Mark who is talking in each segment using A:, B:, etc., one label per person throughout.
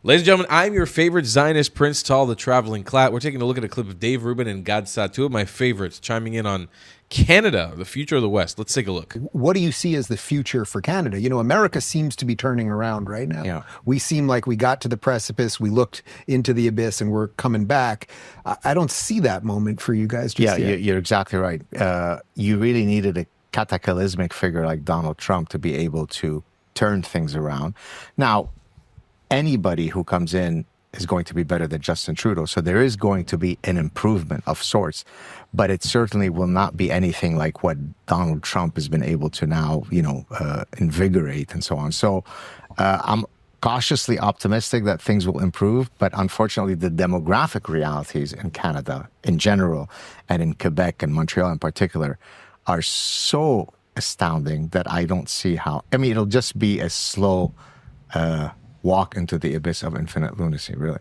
A: Ladies and gentlemen, I'm your favorite Zionist Prince Tall, the traveling clat. We're taking a look at a clip of Dave Rubin and Gad Saad, two of my favorites, chiming in on Canada, the future of the West. Let's take a look.
B: What do you see as the future for Canada? You know, America seems to be turning around right now.
C: Yeah.
B: We seem like we got to the precipice, we looked into the abyss, and we're coming back. I don't see that moment for you guys just yet.
C: You're exactly right. You really needed a cataclysmic figure like Donald Trump to be able to turn things around. Now, anybody who comes in is going to be better than Justin Trudeau. So there is going to be an improvement of sorts, but it certainly will not be anything like what Donald Trump has been able to now, invigorate and so on. So I'm cautiously optimistic that things will improve, but unfortunately the demographic realities in Canada in general and in Quebec and Montreal in particular are so astounding that I don't see how. I mean, it'll just be a slow walk into the abyss of infinite lunacy, really.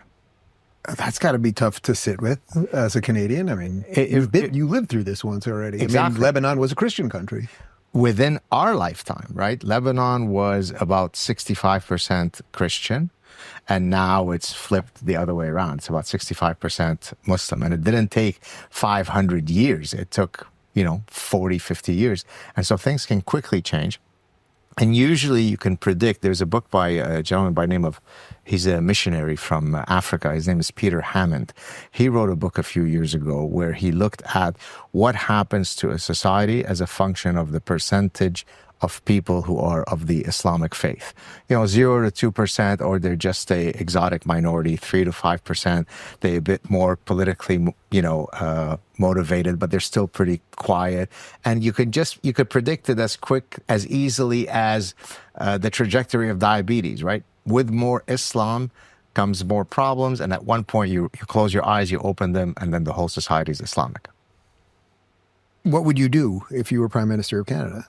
B: That's got to be tough to sit with as a Canadian. I mean, you lived through this once already.
C: Exactly.
B: I mean, Lebanon was a Christian country.
C: Within our lifetime, right? Lebanon was about 65% Christian, and now it's flipped the other way around. It's about 65% Muslim, and it didn't take 500 years. It took, 40, 50 years. And so things can quickly change. And usually you can predict. There's a book by a gentleman by the name of, he's a missionary from Africa. His name is Peter Hammond. He wrote a book a few years ago where he looked at what happens to a society as a function of the percentage of people who are of the Islamic faith. 0 to 2%, or they're just a exotic minority, 3 to 5%. They're a bit more politically, motivated, but they're still pretty quiet. And you could predict it as easily as the trajectory of diabetes, right? With more Islam comes more problems. And at one point you close your eyes, you open them, and then the whole society is Islamic.
B: What would you do if you were Prime Minister of Canada?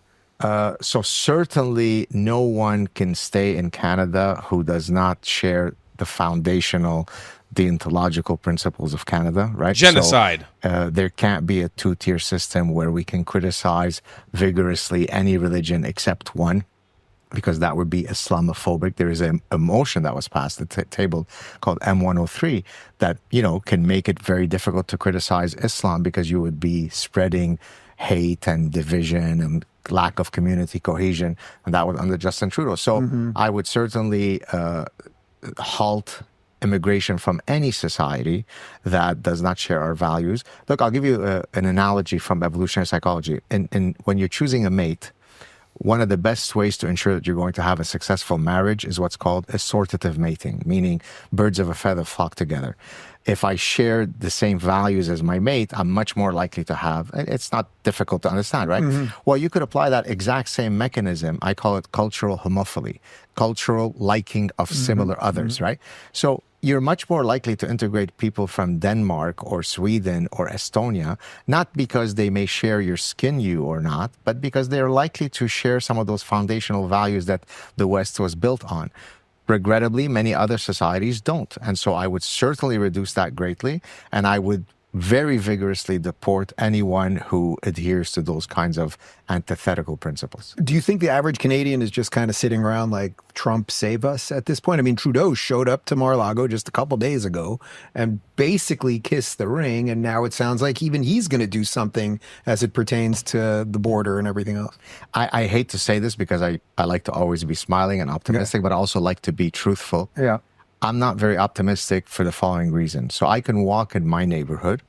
C: So certainly no one can stay in Canada who does not share the foundational deontological principles of Canada, right?
A: Genocide.
C: So, there can't be a two-tier system where we can criticize vigorously any religion except one, because that would be Islamophobic. There is a motion that was passed at the table called M103 that, can make it very difficult to criticize Islam because you would be spreading hate and division and lack of community cohesion, and that was under Justin Trudeau. So I would certainly halt immigration from any society that does not share our values. Look, I'll give you an analogy from evolutionary psychology. When you're choosing a mate, one of the best ways to ensure that you're going to have a successful marriage is what's called assortative mating, meaning birds of a feather flock together. If I share the same values as my mate, I'm much more likely to have, it's not difficult to understand, right? Well, you could apply that exact same mechanism. I call it cultural homophily, cultural liking of similar others, right? So you're much more likely to integrate people from Denmark or Sweden or Estonia, not because they may share your skin hue or not, but because they're likely to share some of those foundational values that the West was built on. Regrettably, many other societies don't. And so I would certainly reduce that greatly, and I would very vigorously deport anyone who adheres to those kinds of antithetical principles.
B: Do you think the average Canadian is just kind of sitting around like, Trump save us at this point? I mean, Trudeau showed up to Mar-a-Lago just a couple days ago and basically kissed the ring, and now it sounds like even he's going to do something as it pertains to the border and everything else.
C: I hate to say this because I like to always be smiling and optimistic, but I also like to be truthful.
B: Yeah.
C: I'm not very optimistic for the following reason. So I can walk in my neighborhood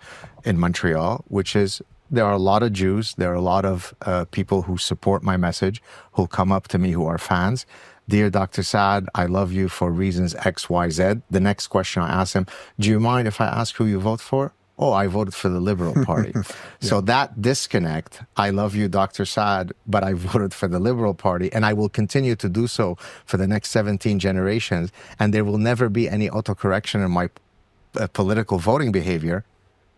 C: in Montreal, which is, there are a lot of Jews, there are a lot of people who support my message, who'll come up to me who are fans. Dear Dr. Saad, I love you for reasons X, Y, Z. The next question I ask him, do you mind if I ask who you vote for? Oh, I voted for the Liberal Party. Yeah. So that disconnect, I love you, Dr. Saad, but I voted for the Liberal Party, and I will continue to do so for the next 17 generations, and there will never be any autocorrection in my political voting behavior.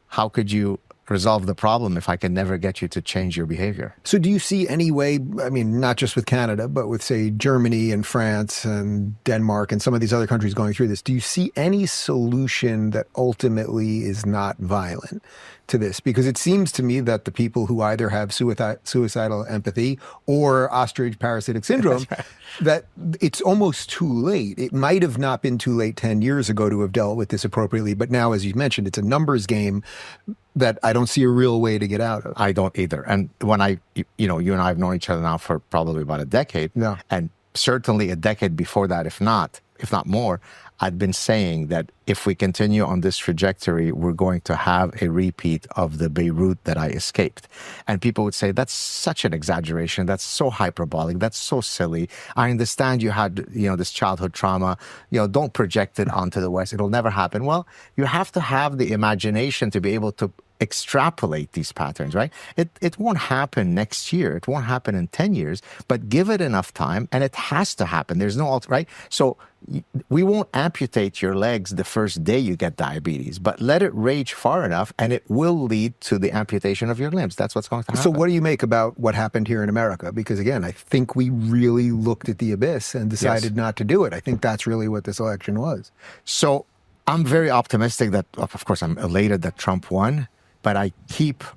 C: How could you resolve the problem if I can never get you to change your behavior?
B: So do you see any way, I mean, not just with Canada, but with, say, Germany and France and Denmark and some of these other countries going through this, do you see any solution that ultimately is not violent to this? Because it seems to me that the people who either have suicidal empathy or ostrich parasitic syndrome, that it's almost too late. It might have not been too late 10 years ago to have dealt with this appropriately, but now, as you mentioned, it's a numbers game that I don't see a real way to get out of.
C: I don't either. And when you and I have known each other now for probably about a decade,
B: Yeah.
C: and certainly a decade before that, if not more, I'd been saying that if we continue on this trajectory, we're going to have a repeat of the Beirut that I escaped. And people would say, that's such an exaggeration. That's so hyperbolic. That's so silly. I understand you had, this childhood trauma. Don't project it onto the West. It'll never happen. Well, you have to have the imagination to be able to extrapolate these patterns, right? It won't happen next year. It won't happen in 10 years, but give it enough time and it has to happen. There's no right? So we won't amputate your legs the first day you get diabetes, but let it rage far enough and it will lead to the amputation of your limbs. That's what's going to happen.
B: So what do you make about what happened here in America? Because again, I think we really looked at the abyss and decided not to do it. I think that's really what this election was.
C: So I'm very optimistic that, of course, I'm elated that Trump won. But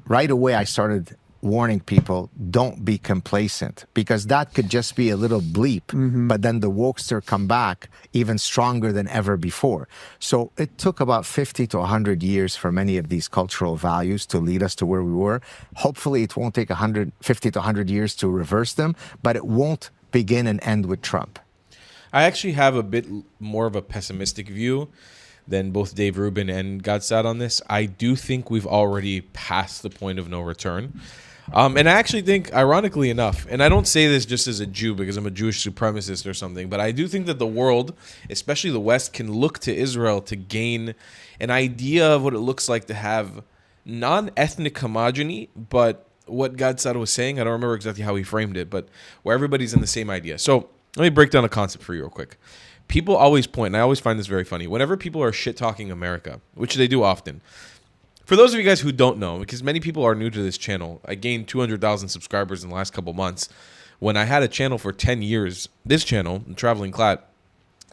C: right away, I started warning people, don't be complacent, because that could just be a little bleep, but then the wokester come back even stronger than ever before. So it took about 50 to 100 years for many of these cultural values to lead us to where we were. Hopefully, it won't take 50 to 100 years to reverse them, but it won't begin and end with Trump.
A: I actually have a bit more of a pessimistic view than both Dave Rubin and Gad Saad on this. I do think we've already passed the point of no return. And I actually think, ironically enough, and I don't say this just as a Jew because I'm a Jewish supremacist or something, but I do think that the world, especially the West, can look to Israel to gain an idea of what it looks like to have non-ethnic homogeny, but what Gad Saad was saying, I don't remember exactly how he framed it, but where everybody's in the same idea. So let me break down a concept for you real quick. People always point, and I always find this very funny, whenever people are shit-talking America, which they do often. For those of you guys who don't know, because many people are new to this channel, I gained 200,000 subscribers in the last couple months. When I had a channel for 10 years, this channel, Traveling Clat,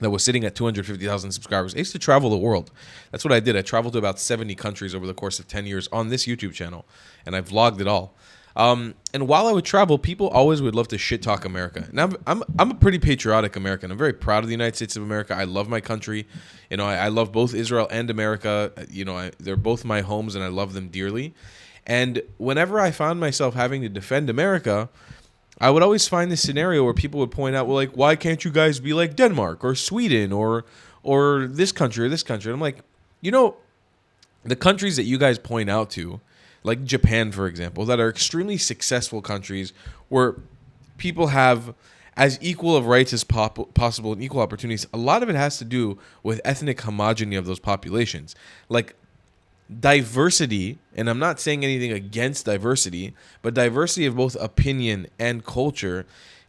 A: that was sitting at 250,000 subscribers, I used to travel the world. That's what I did. I traveled to about 70 countries over the course of 10 years on this YouTube channel, and I vlogged it all. And while I would travel, people always would love to shit talk America. Now, I'm a pretty patriotic American. I'm very proud of the United States of America. I love my country. I love both Israel and America. They're both my homes, and I love them dearly. And whenever I found myself having to defend America, I would always find this scenario where people would point out, well, like, why can't you guys be like Denmark or Sweden or this country or this country? And I'm like, the countries that you guys point out to, like Japan, for example, that are extremely successful countries where people have as equal of rights as possible and equal opportunities. A lot of it has to do with ethnic homogeny of those populations. Like diversity, and I'm not saying anything against diversity, but diversity of both opinion and culture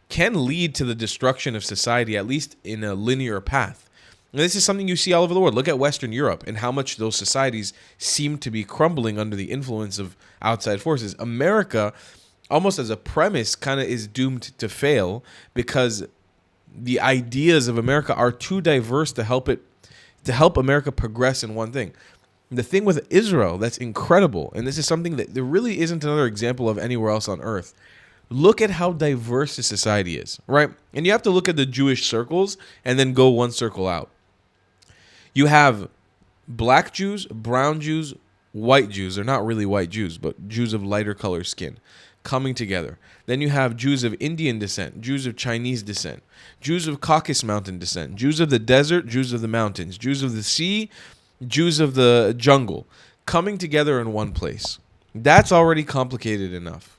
A: can lead to the destruction of society, at least in a linear path. And this is something you see all over the world. Look at Western Europe and how much those societies seem to be crumbling under the influence of outside forces. America, almost as a premise, kind of is doomed to fail because the ideas of America are too diverse to help America progress in one thing. The thing with Israel that's incredible, and this is something that there really isn't another example of anywhere else on earth. Look at how diverse the society is, right? And you have to look at the Jewish circles and then go one circle out. You have black Jews, brown Jews, white Jews. They're not really white Jews, but Jews of lighter color skin coming together. Then you have Jews of Indian descent, Jews of Chinese descent, Jews of Caucasus Mountain descent, Jews of the desert, Jews of the mountains, Jews of the sea, Jews of the jungle, coming together in one place. That's already complicated enough.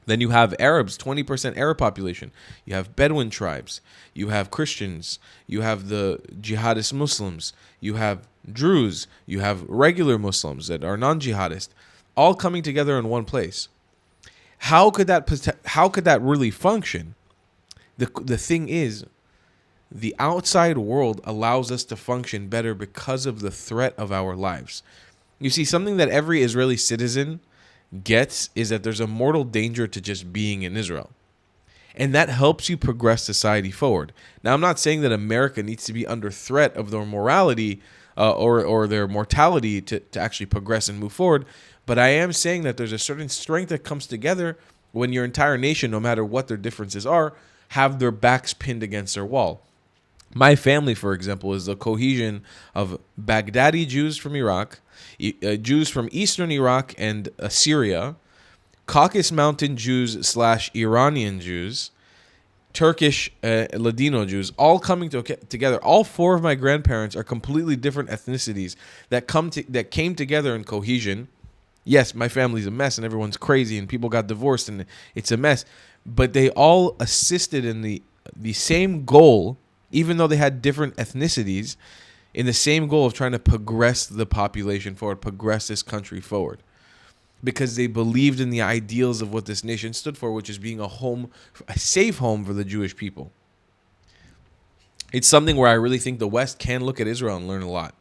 A: Then you have Arabs, 20% Arab population. You have Bedouin tribes. You have Christians. You have the jihadist Muslims. You have Druze. You have regular Muslims that are non-jihadist, all coming together in one place. How could that really function? The thing is, the outside world allows us to function better because of the threat of our lives. You see, something that every Israeli citizen gets is that there's a mortal danger to just being in Israel. And that helps you progress society forward. Now, I'm not saying that America needs to be under threat of their morality or their mortality to actually progress and move forward, but I am saying that there's a certain strength that comes together when your entire nation, no matter what their differences are, have their backs pinned against their wall. My family, for example, is the cohesion of Baghdadi Jews from Iraq, Jews from Eastern Iraq and Syria, Caucasus Mountain Jews / Iranian Jews, Turkish Ladino Jews, all coming together. All four of my grandparents are completely different ethnicities that came together in cohesion. Yes, my family's a mess and everyone's crazy and people got divorced and it's a mess, but they all assisted in the same goal, even though they had different ethnicities, in the same goal of trying to progress the population forward, progress this country forward. Because they believed in the ideals of what this nation stood for, which is being a safe home for the Jewish people. It's something where I really think the West can look at Israel and learn a lot.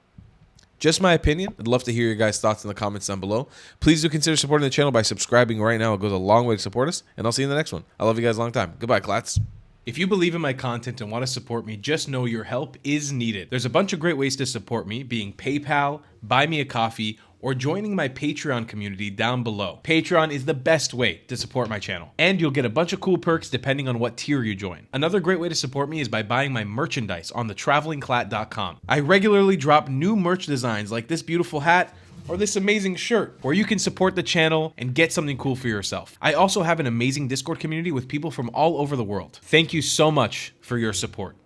A: Just my opinion. I'd love to hear your guys' thoughts in the comments down below. Please do consider supporting the channel by subscribing right now. It goes a long way to support us, and I'll see you in the next one. I love you guys a long time. Goodbye, Klats.
D: If you believe in my content and want to support me, just know your help is needed. There's a bunch of great ways to support me, being PayPal, Buy Me a Coffee, or joining my Patreon community down below. Patreon is the best way to support my channel, and you'll get a bunch of cool perks depending on what tier you join. Another great way to support me is by buying my merchandise on thetravelingclat.com. I regularly drop new merch designs like this beautiful hat or this amazing shirt, where you can support the channel and get something cool for yourself. I also have an amazing Discord community with people from all over the world. Thank you so much for your support.